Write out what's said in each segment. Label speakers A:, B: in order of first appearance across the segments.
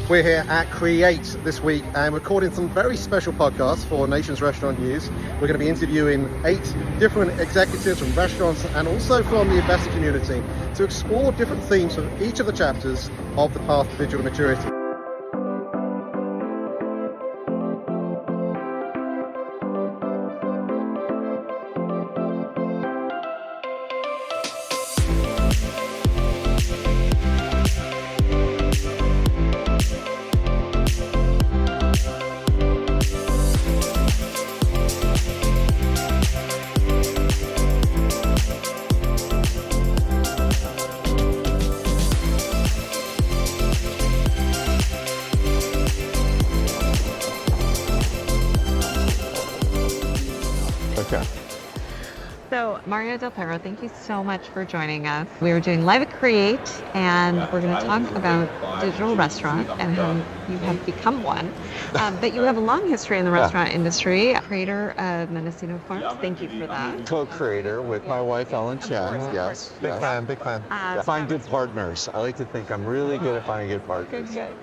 A: We're here at Create this week and recording some very special podcasts for Nation's Restaurant News. We're going to be interviewing 8 different executives from restaurants and also from the investor community to explore different themes for each of the chapters of the path to digital maturity.
B: So, Mario Del Perro, thank you so much for joining us. We were doing Live at Create, and we're going to talk about digital restaurant and how you have become one. But you have a long history in the restaurant industry, creator of Mendocino Farms. Thank you for that.
C: Co-creator with my wife, Ellen Chen. Yes. Big fan. Find good partners. I like to think I'm really good at finding good partners.
B: Good.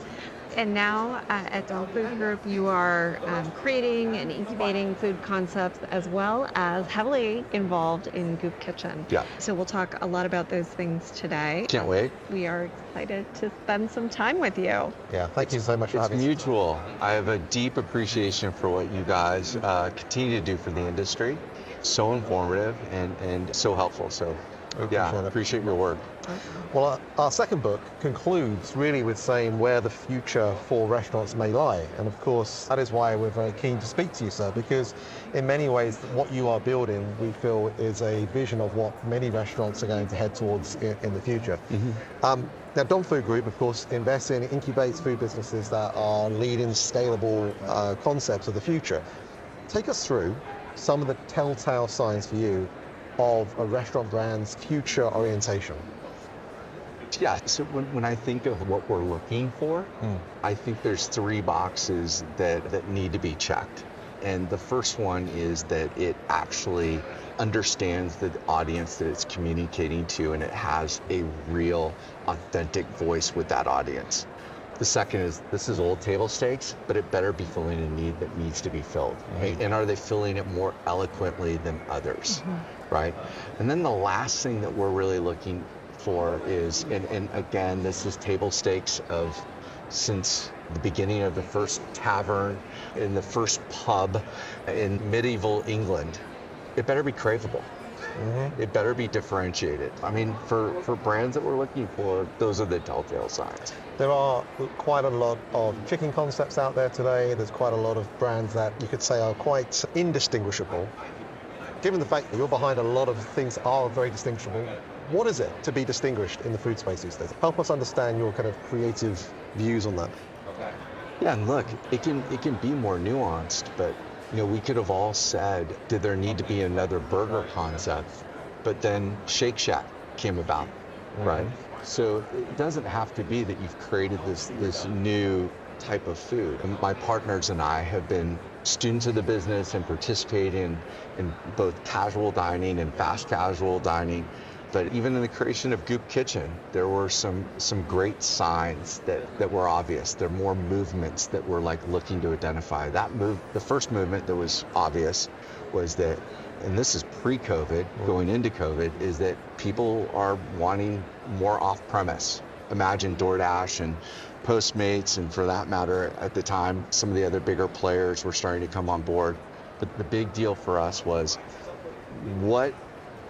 B: And now at Dog Food Group, you are creating and incubating food concepts as well as heavily involved in Goop Kitchen.
C: Yeah.
B: So we'll talk a lot about those things today.
C: Can't wait.
B: We are excited to spend some time with you.
A: Yeah, thank you so much for having us.
C: It's mutual. I have a deep appreciation for what you guys continue to do for the industry. So informative and so helpful. So appreciate your work.
A: Well, our second book concludes really with saying where the future for restaurants may lie. And of course, that is why we're very keen to speak to you, sir, because in many ways, what you are building, we feel is a vision of what many restaurants are going to head towards in the future. Mm-hmm. Now, Dog Food Group, of course, invests in, incubates food businesses that are leading scalable concepts of the future. Take us through some of the telltale signs for you of a restaurant brand's future orientation.
C: Yeah, so when I think of what we're looking for, I think there's 3 boxes that need to be checked. And the first one is that it actually understands the audience that it's communicating to, and it has a real, authentic voice with that audience. The second is, this is old table stakes, but it better be filling a need that needs to be filled, right? And are they filling it more eloquently than others, right? And then the last thing that we're really looking for is, and again, this is table stakes of since the beginning of the first tavern in the first pub in medieval England, it better be craveable. It better be differentiated. I mean, for brands that we're looking for, those are the telltale signs.
A: There are quite a lot of chicken concepts out there today. There's quite a lot of brands that you could say are quite indistinguishable. Given the fact that you're behind a lot of things that are very distinguishable, what is it to be distinguished in the food space these days? Help us understand your kind of creative views on that.
C: Yeah, and look, it can be more nuanced, but we could have all said, did there need to be another burger concept? But then Shake Shack came about, right? So it doesn't have to be that you've created this new type of food. And my partners and I have been students of the business and participating in both casual dining and fast casual dining. But even in the creation of Goop Kitchen, there were some great signs that were obvious. There are more movements that we're looking to identify. The first movement that was obvious was that, and this is pre-COVID, going into COVID, is that people are wanting more off-premise. Imagine DoorDash and Postmates, and for that matter, at the time, some of the other bigger players were starting to come on board. But the big deal for us was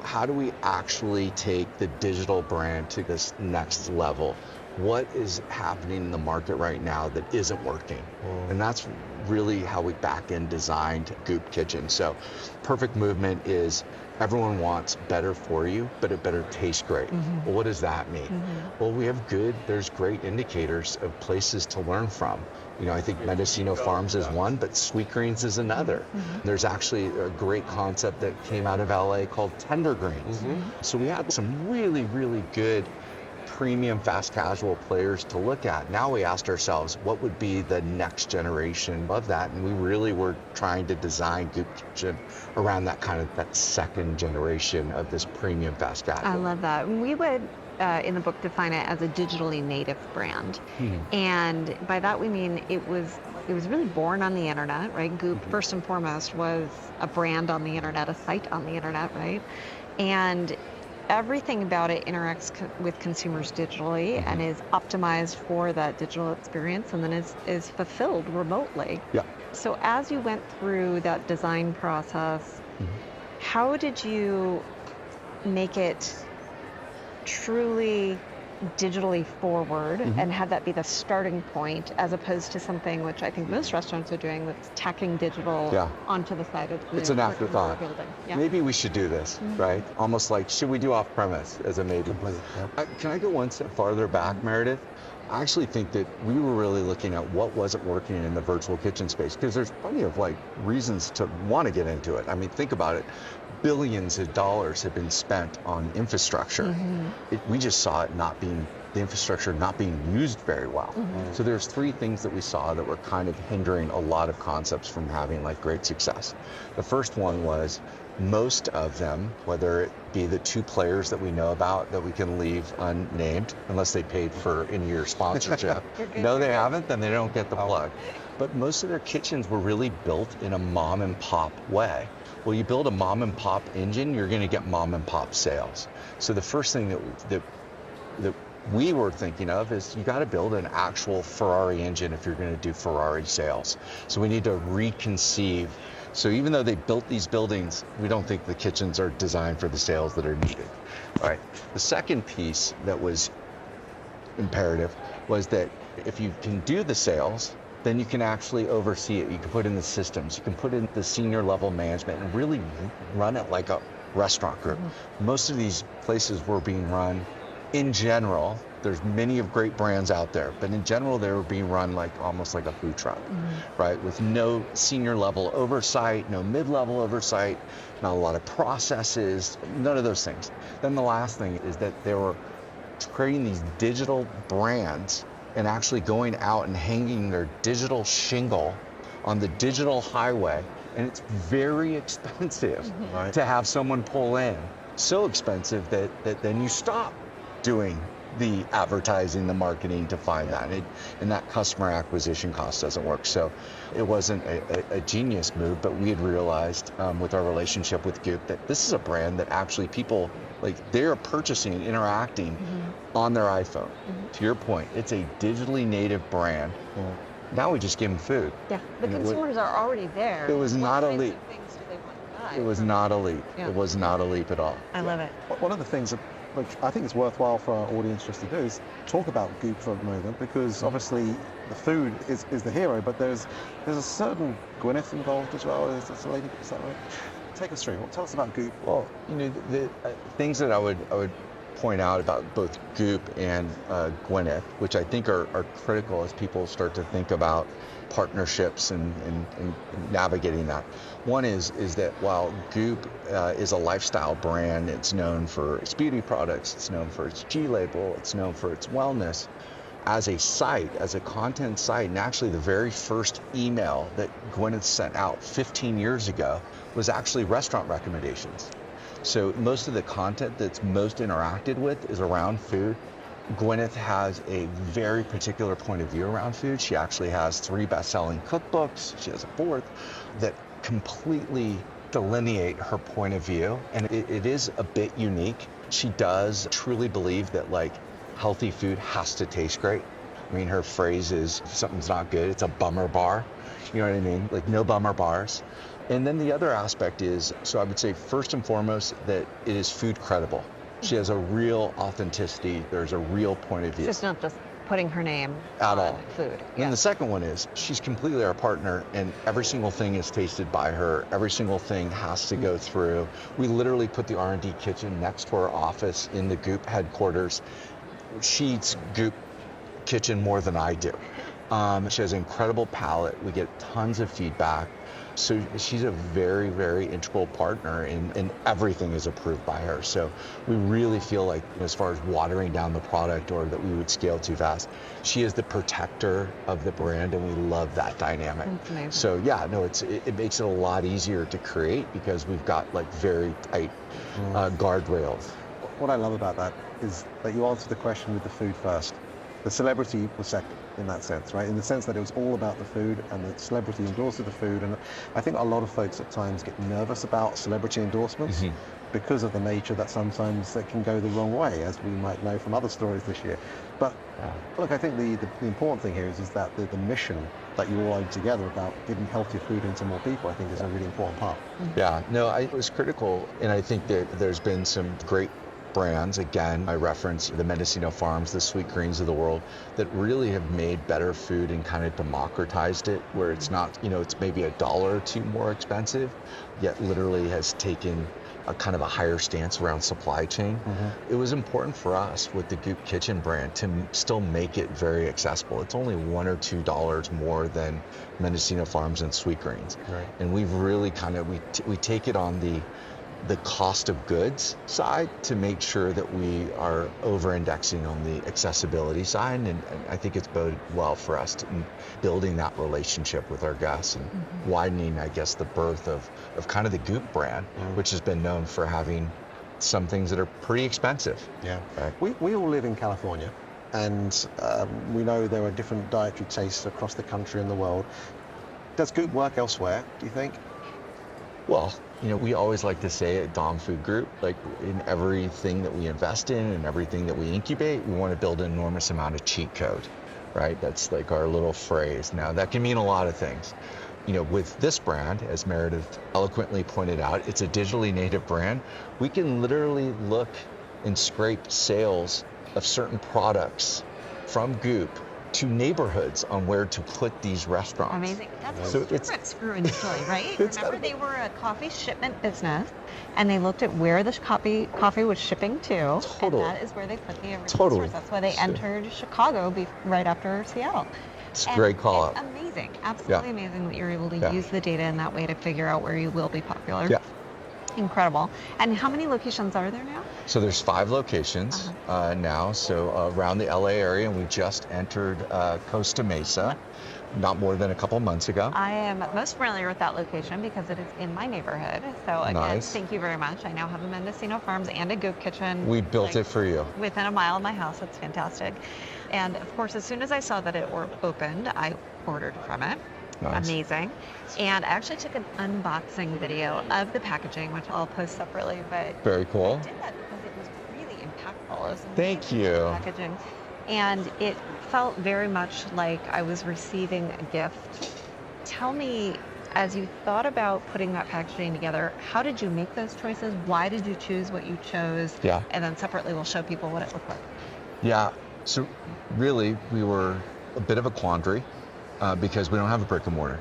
C: how do we actually take the digital brand to this next level? What is happening in the market right now that isn't working? And that's really how we back-end designed Goop Kitchen. So perfect movement is everyone wants better for you, but it better taste great. Well, what does that mean? Well, there's great indicators of places to learn from. I think Mendocino Farms is one, but Sweetgreens is another. There's actually a great concept that came out of LA called Tender Greens. So we had some really, really good premium fast casual players to look at. Now we asked ourselves, what would be the next generation of that? And we really were trying to design Goop Kitchen around that second generation of this premium fast casual.
B: I love that. We would in the book define it as a digitally native brand. And by that we mean it was really born on the internet, right? Goop, first and foremost, was a brand on the internet, a site on the internet, right? And everything about it interacts with consumers digitally and is optimized for that digital experience, and then is fulfilled remotely.
C: Yeah.
B: So as you went through that design process, how did you make it truly digitally forward and have that be the starting point, as opposed to something which I think most restaurants are doing, that's tacking digital onto the side of the
C: It's an afterthought.
B: building. Yeah.
C: Maybe we should do this, right? Almost like, should we do off-premise as a maybe?
A: Completely, yeah.
C: Can I go one step farther back, Meredith? I actually think that we were really looking at what wasn't working in the virtual kitchen space, because there's plenty of like reasons to want to get into it. I mean, think about it. Billions of dollars have been spent on infrastructure. We just saw the infrastructure not being used very well. So there's three things that we saw that were kind of hindering a lot of concepts from having like great success. The first one was most of them, whether it be the two players that we know about that we can leave unnamed, unless they paid for in-year sponsorship. No, they haven't, then they don't get the plug. But most of their kitchens were really built in a mom and pop way. Well, you build a mom and pop engine, you're going to get mom and pop sales. So the first thing that we were thinking of is you got to build an actual Ferrari engine if you're going to do Ferrari sales. So we need to reconceive. So even though they built these buildings, we don't think the kitchens are designed for the sales that are needed. All right. The second piece that was imperative was that if you can do the sales, then you can actually oversee it. You can put in the systems, you can put in the senior level management and really run it like a restaurant group. Most of these places were being run, in general, there's many of great brands out there, but in general, they were being run like almost like a food truck, right? With no senior level oversight, no mid-level oversight, not a lot of processes, none of those things. Then the last thing is that they were creating these digital brands and actually going out and hanging their digital shingle on the digital highway. And it's very expensive to have someone pull in. So expensive that then you stop doing the advertising, the marketing to find that. And that customer acquisition cost doesn't work. So it wasn't a genius move, but we had realized with our relationship with Goop that this is a brand that actually people, like they're purchasing and interacting on their iPhone. To your point, it's a digitally native brand. Now we just give them food.
B: Yeah, the consumers are already there.
C: It was not a leap.
B: What kinds of things do they want to buy?
C: It was not a leap.
B: Yeah.
C: It was not a leap at all.
B: I love it.
A: One of the things that which I think is worthwhile for our audience just to do is talk about Goop for a moment, because obviously the food is the hero, but there's a certain Gwyneth involved as well. Is that right? Take us through. Tell us about Goop.
C: Well, you know, the things that I would point out about both Goop and Gwyneth, which I think are critical as people start to think about partnerships and navigating that. One is that while Goop is a lifestyle brand, it's known for its beauty products, it's known for its G label, it's known for its wellness. As a site, as a content site, and actually the very first email that Gwyneth sent out 15 years ago was actually restaurant recommendations. So most of the content that's most interacted with is around food. Gwyneth has a very particular point of view around food. She actually has 3 best-selling cookbooks. She has a 4th that completely delineate her point of view. And it is a bit unique. She does truly believe that like healthy food has to taste great. I mean, her phrase is, if something's not good, it's a bummer bar. You know what I mean? Like no bummer bars. And then the other aspect is, so I would say first and foremost that it is food credible. She has a real authenticity. There's a real point of view.
B: It's not just putting her name
C: at
B: on
C: all.
B: Food.
C: And the second one is she's completely our partner, and every single thing is tasted by her. Every single thing has to go through. We literally put the R&D kitchen next to her office in the Goop headquarters. She eats Goop kitchen more than I do. She has an incredible palate. We get tons of feedback. So she's a very, very integral partner, and everything is approved by her. So we really feel like, as far as watering down the product or that we would scale too fast, she is the protector of the brand, and we love that dynamic.
B: That's amazing.
C: So yeah, no, it makes it a lot easier to create because we've got like very tight guardrails.
A: what I love about that is that you answered the question with the food first. The celebrity was second in that sense, right? In the sense that it was all about the food and the celebrity endorsed the food. And I think a lot of folks at times get nervous about celebrity endorsements because of the nature that sometimes that can go the wrong way, as we might know from other stories this year. But look, I think the important thing here is that the mission that you all own together about getting healthier food into more people, I think is a really important part.
C: Yeah, no, it was critical. And I think that there's been some great brands, again, I reference the Mendocino Farms, the Sweet Greens of the world, that really have made better food and kind of democratized it, where it's not, it's maybe $1 or $2 more expensive, yet literally has taken a kind of a higher stance around supply chain. It was important for us with the Goop Kitchen brand to still make it very accessible. It's only $1 or $2 more than Mendocino Farms and Sweet Greens.
A: Right.
C: And we've really kind of, we take it on the cost of goods side to make sure that we are over-indexing on the accessibility side, and I think it's boded well for us in building that relationship with our guests and widening, I guess, the birth of kind of the Goop brand, which has been known for having some things that are pretty expensive.
A: Yeah.
C: Right?
A: We all live in California, and we know there are different dietary tastes across the country and the world. Does Goop work elsewhere, do you think?
C: Well, we always like to say at Dom Food Group, like in everything that we invest in and everything that we incubate, we want to build an enormous amount of cheat code, right? That's like our little phrase. Now, that can mean a lot of things. With this brand, as Meredith eloquently pointed out, it's a digitally native brand. We can literally look and scrape sales of certain products from Goop to neighborhoods on where to put these restaurants.
B: Amazing. That's what Starbucks grew initially, right? Remember, they were a coffee shipment business, and they looked at where the coffee was shipping to,
C: Totally.
B: and that is where they put the original stores. That's why they entered Chicago right after Seattle.
C: It's a great call
B: It's
C: out.
B: amazing, absolutely amazing that you're able to use the data in that way to figure out where you will be popular.
C: Yeah.
B: Incredible. And how many locations are there now?
C: So there's 5 locations now, so around the LA area, and we just entered Costa Mesa not more than a couple months ago.
B: I am most familiar with that location because it is in my neighborhood. So again, thank you very much. I now have a Mendocino Farms and a Goop Kitchen.
C: We built it for you.
B: Within a mile of my house. That's fantastic. And of course, as soon as I saw that it opened, I ordered from it.
C: Nice.
B: Amazing. And I actually took an unboxing video of the packaging, which I'll post separately. But
C: Very cool.
B: I did that because it was really impactful. It was
C: Thank
B: amazing
C: you.
B: packaging. And it felt very much like I was receiving a gift. Tell me, as you thought about putting that packaging together, how did you make those choices? Why did you choose what you chose?
C: Yeah.
B: And then separately, we'll show people what it looked like.
C: Yeah, so really we were a bit of a quandary because we don't have a brick and mortar.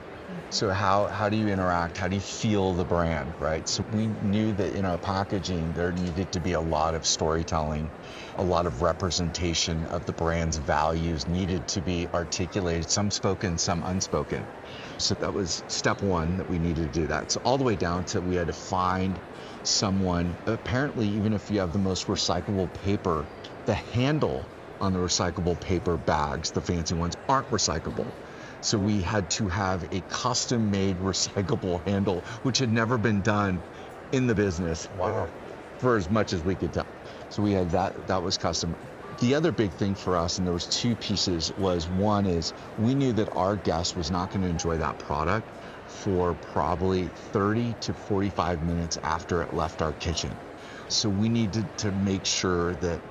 C: So how do you interact? How do you feel the brand, right? So we knew that in our packaging, there needed to be a lot of storytelling, a lot of representation of the brand's values needed to be articulated, some spoken, some unspoken. So that was step one, that we needed to do that. So all the way down to we had to find someone, apparently even if you have the most recyclable paper, the handle on the recyclable paper bags, the fancy ones, aren't recyclable. So we had to have a custom-made recyclable handle, which had never been done in the business.
A: Wow.
C: For as much as we could tell. So we had that was custom. The other big thing for us, and there was 2 pieces, was one is we knew that our guest was not going to enjoy that product for probably 30 to 45 minutes after it left our kitchen. So we needed to make sure that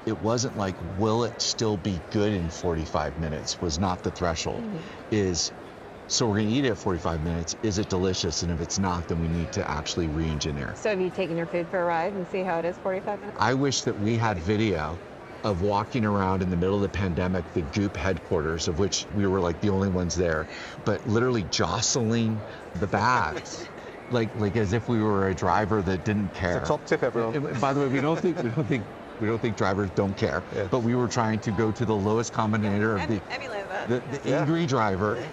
C: it wasn't like, will it still be good in 45 minutes was not the threshold. So we're going to eat it at 45 minutes. Is it delicious? And if it's not, then we need to actually re-engineer.
B: So have you taken your food for a ride and see how it is 45 minutes?
C: I wish that we had video of walking around in the middle of the pandemic, the Goop headquarters, of which we were like the only ones there, but literally jostling the bags. like as if we were a driver that didn't care.
A: It's a top tip, everyone.
C: And by the way, we don't think drivers don't care, but we were trying to go to the lowest common denominator of the angry driver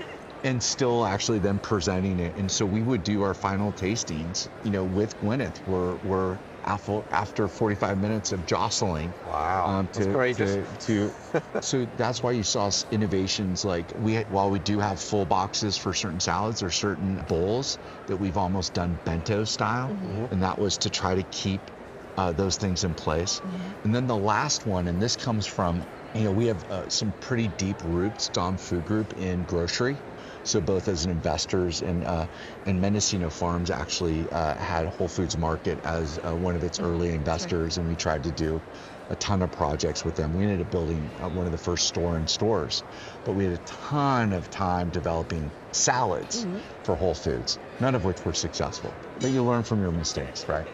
C: and still actually then presenting it. And so we would do our final tastings, with Gwyneth. We're after 45 minutes of jostling.
A: Wow.
C: So that's why you saw innovations like while we do have full boxes for certain salads or certain bowls that we've almost done bento style, and that was to try to keep those things in place. And then the last one, and this comes from, we have some pretty deep roots, Dom Food Group, in grocery. So both as investors and Mendocino Farms actually had Whole Foods Market as one of its early investors, and we tried to do a ton of projects with them. We ended up building one of the first store-in-stores, but we had a ton of time developing salads for Whole Foods, none of which were successful. But you learn from your mistakes, right?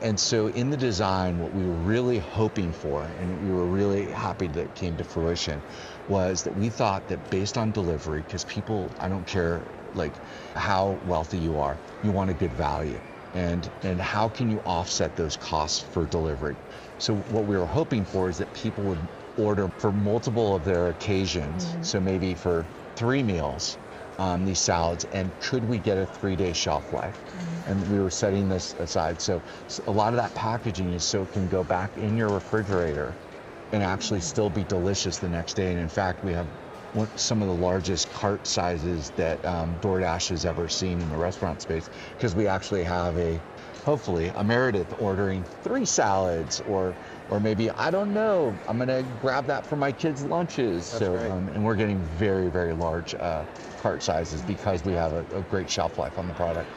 C: And so in the design, what we were really hoping for, and we were really happy that it came to fruition, was that we thought that based on delivery, because people, I don't care like how wealthy you are, you want a good value. And how can you offset those costs for delivery? So what we were hoping for is that people would order for multiple of their occasions, so maybe for 3 meals, these salads, and could we get a 3-day shelf life? And we were setting this aside. So a lot of that packaging is so it can go back in your refrigerator and actually still be delicious the next day. And in fact, we have some of the largest cart sizes that DoorDash has ever seen in the restaurant space, because we actually have hopefully a Meredith ordering 3 salads, or maybe, I don't know, I'm gonna grab that for my kids' lunches.
A: That's right.
C: And we're getting very, very large cart sizes because we have a great shelf life on the product.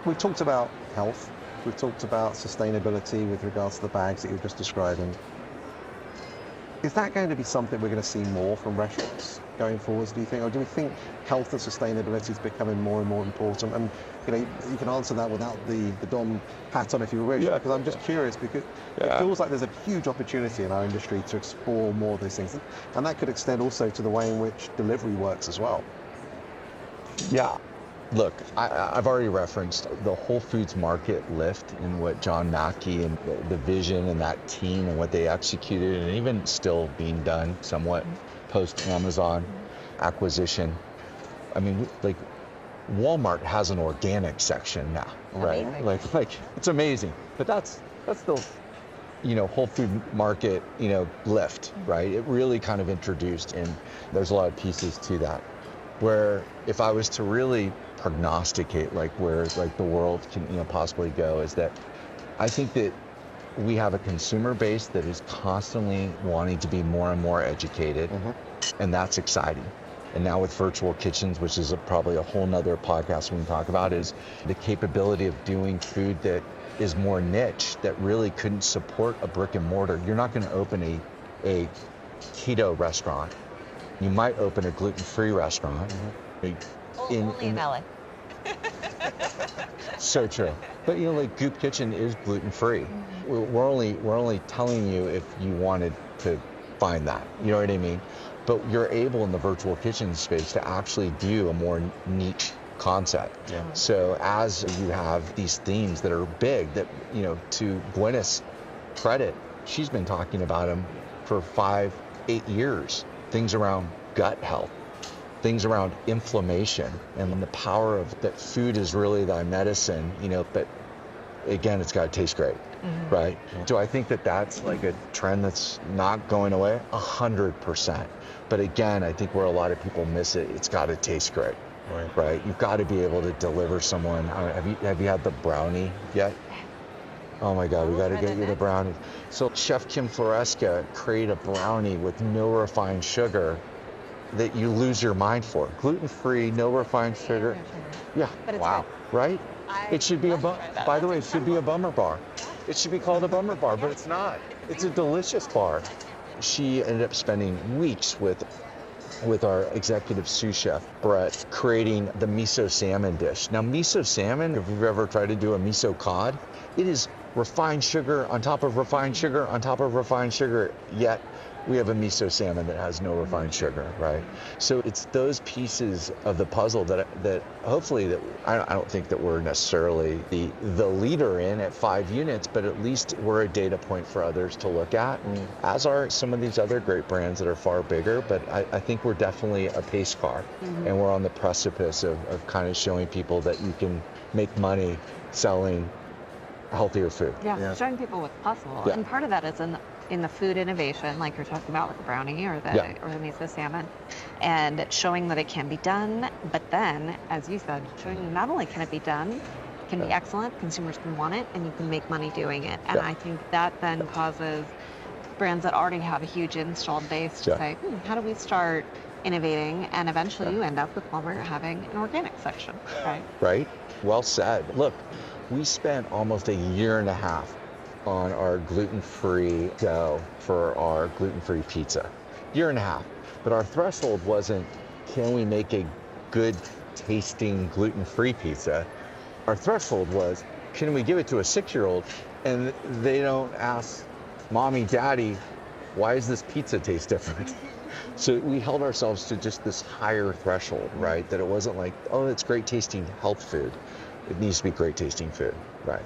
A: We've talked about health. We've talked about sustainability with regards to the bags that you were just describing. Is that going to be something we're going to see more from restaurants going forwards, do you think? Or do we think health and sustainability is becoming more and more important? And you can answer that without the Dom hat on if you wish, because I'm just curious, because it feels like there's a huge opportunity in our industry to explore more of those things. And that could extend also to the way in which delivery works as well.
C: Yeah. Look, I've already referenced the Whole Foods Market lift and what John Mackey and the vision and that team and what they executed, and even still being done somewhat post-Amazon acquisition. I mean, like, Walmart has an organic section now, right? Like it's amazing. But that's still, Whole Food Market, lift, right? It really kind of introduced, and there's a lot of pieces to that. Where if I was to really prognosticate where the world can possibly go, is that I think that we have a consumer base that is constantly wanting to be more and more educated, and that's exciting. And now with virtual kitchens, which is probably a whole nother podcast we can talk about, is the capability of doing food that is more niche, that really couldn't support a brick and mortar. You're not going to open a keto restaurant. You might open a gluten-free restaurant.
B: Only in LA.
C: So true. But Goop Kitchen is gluten-free. We're only telling you if you wanted to find that. You know what I mean? But you're able in the virtual kitchen space to actually do a more niche concept. Yeah. So as you have these themes that are big, that to Gwyneth's credit, she's been talking about them for 5-8 years. Things around gut health, things around inflammation, and the power of that food is really thy medicine, but again, it's got to taste great, right? Do I think that that's like a trend that's not going away? 100%. But again, I think where a lot of people miss it, it's got to taste great, right? You've got to be able to deliver someone. Have you had the brownie yet? Oh my God, we got to get you the brownie. So Chef Kim Floresca created a brownie with no refined sugar that you lose your mind for. Gluten-free, no refined sugar. Yeah,
B: but it's
C: wow,
B: good.
C: Right? It should be by the way, it should be a bummer bar. It should be called a bummer bar, but it's not. It's a delicious bar. She ended up spending weeks with our executive sous chef, Brett, creating the miso salmon dish. Now, miso salmon, if you've ever tried to do a miso cod, it is refined sugar on top of refined sugar on top of refined sugar, yet we have a miso salmon that has no refined sugar, right? So it's those pieces of the puzzle that hopefully that I don't think that we're necessarily the leader in at 5 units, but at least we're a data point for others to look at, as are some of these other great brands that are far bigger. But I think we're definitely a pace car, and we're on the precipice of kind of showing people that you can make money selling healthier food.
B: Yeah, showing people what's possible. Yeah. And part of that is in the food innovation, like you're talking about with the brownie or the miso salmon, and showing that it can be done, but then, as you said, showing not only can it be done, can be excellent, consumers can want it, and you can make money doing it. And I think that then causes brands that already have a huge installed base to say, how do we start innovating? And eventually you end up with Walmart having an organic section, right?
C: Right. Well said. Look, we spent almost a year and a half on our gluten-free dough for our gluten-free pizza. Year and a half. But our threshold wasn't, can we make a good tasting gluten-free pizza? Our threshold was, can we give it to a 6-year-old and they don't ask, Mommy, Daddy, why does this pizza taste different? So we held ourselves to just this higher threshold, right? That it wasn't like, oh, it's great tasting health food. It needs to be great tasting food, right?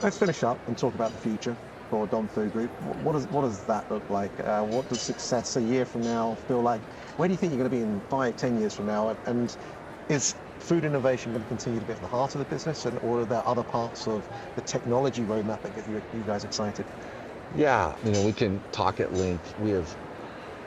A: Let's finish up and talk about the future for Dom Food Group. What does that look like? What does success a year from now feel like? Where do you think you're going to be in 5-10 years from now? And is food innovation going to continue to be at the heart of the business, or are there other parts of the technology roadmap that get you guys excited?
C: Yeah, we can talk at length. We have,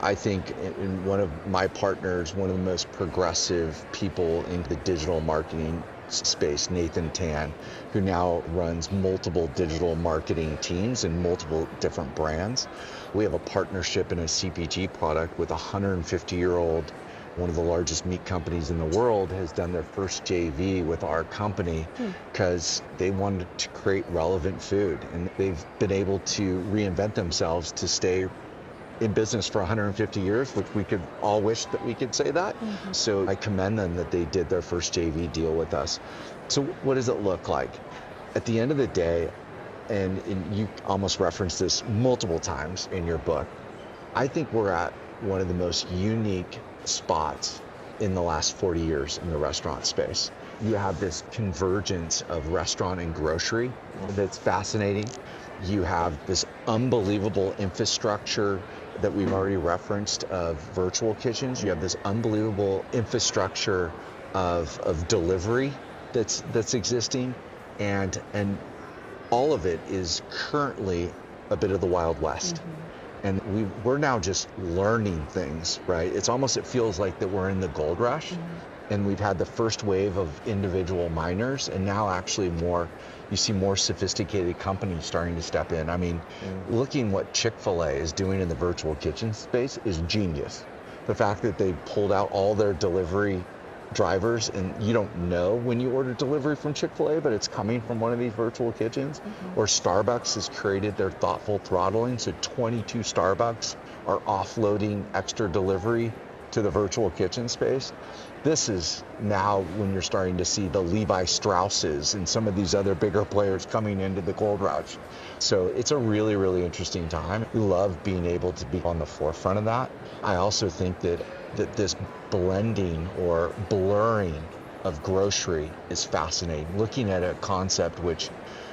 C: I think, in one of my partners, one of the most progressive people in the digital marketing space, Nathan Tan, who now runs multiple digital marketing teams and multiple different brands. We have a partnership in a CPG product with a 150-year-old, one of the largest meat companies in the world, has done their first JV with our company because they wanted to create relevant food, and they've been able to reinvent themselves to stay in business for 150 years, which we could all wish that we could say that. So I commend them that they did their first JV deal with us. So what does it look like? At the end of the day, and you almost referenced this multiple times in your book, I think we're at one of the most unique spots in the last 40 years in the restaurant space. You have this convergence of restaurant and grocery that's fascinating. You have this unbelievable infrastructure that we've already referenced of virtual kitchens. You have this unbelievable infrastructure of delivery that's existing, and all of it is currently a bit of the Wild West. And we're now just learning things, right? It feels like that we're in the gold rush, and we've had the first wave of individual miners, and now actually you see more sophisticated companies starting to step in. I mean, looking what Chick-fil-A is doing in the virtual kitchen space is genius. The fact that they pulled out all their delivery drivers, and you don't know when you order delivery from Chick-fil-A, but it's coming from one of these virtual kitchens. Or Starbucks has created their thoughtful throttling, so 22 Starbucks are offloading extra delivery to the virtual kitchen space. This is now when you're starting to see the Levi Strausses and some of these other bigger players coming into the gold rush. So it's a really, really interesting time. We love being able to be on the forefront of that. I also think that this blending or blurring of grocery is fascinating. Looking at a concept which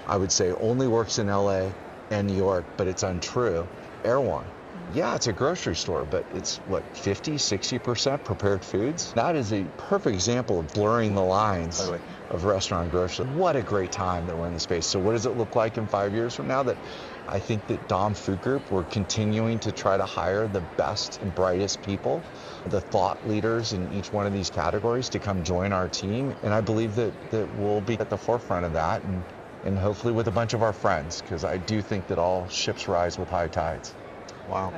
C: I would say only works in LA and New York, but it's untrue. Erewhon. Yeah, it's a grocery store, but it's what, 50, 60% prepared foods? That is a perfect example of blurring the lines of restaurant and grocery. What a great time that we're in the space. So what does it look like in 5 years from now? That I think that Dom Food Group, we're continuing to try to hire the best and brightest people, the thought leaders in each one of these categories to come join our team. And I believe that we'll be at the forefront of that, and hopefully with a bunch of our friends, because I do think that all ships rise with high tides.
A: Wow.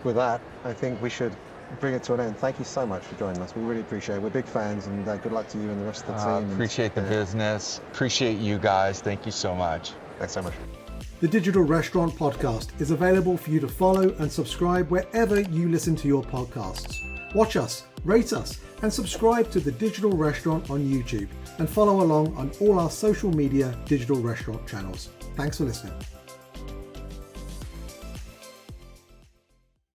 A: With that, I think we should bring it to an end. Thank you so much for joining us. We really appreciate it. We're big fans, and good luck to you and the rest of the team.
C: Appreciate the business. Appreciate you guys. Thank you so much.
A: Thanks so much.
D: The Digital Restaurant Podcast is available for you to follow and subscribe wherever you listen to your podcasts. Watch us, rate us, and subscribe to The Digital Restaurant on YouTube, and follow along on all our social media digital restaurant channels. Thanks for listening.